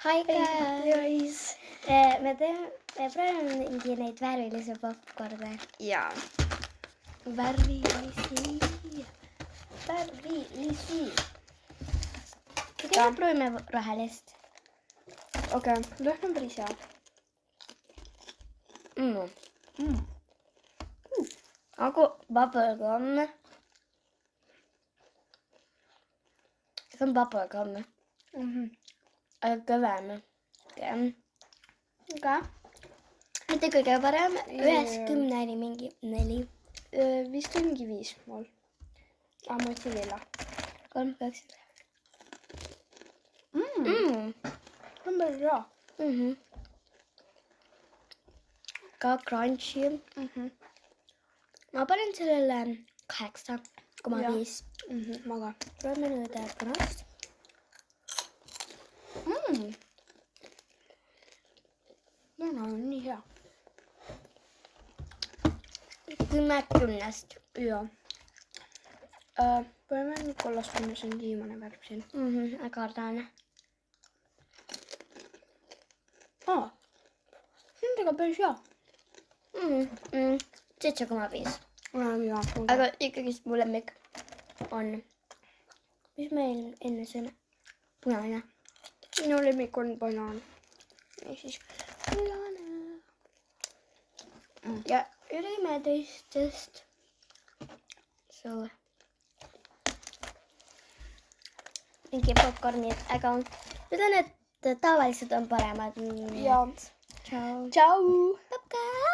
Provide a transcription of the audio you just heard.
Hi guys! Me proovime neid värvilisi popkorne. Jaa. Värvilisi. Kõigepealt proovime rohelist. Okei, lõhn on päris hea. Nagu bubblegum. See on bubblegum. Aga kõvem. Okei. Mitte kõige parem. 1-10 oli mingi 4. Vist on mingi 5 mul. Ma ütlesin lilla. 3-9. See on päris hea. Ka crunchy. Ma panen sellele 8,5. Ma ka. Proovime nüüd punast. No, on nii hea. 10-10. Jaa. Proovime nüüd kollast, kui see on viimane värv siin. Kardan. See on tegelikult päris hea. 7,5. Jaa. Aga ikkagist mu lemmik on. Mis meil enne sõime? Punane. Minu lemmik on banaan. Ja siis punane. Ja ürime teistest. Mingi popcornid, aga ütlen, et tavaliselt on paremad. Jaa. Ciao. Ciao! Popcorn!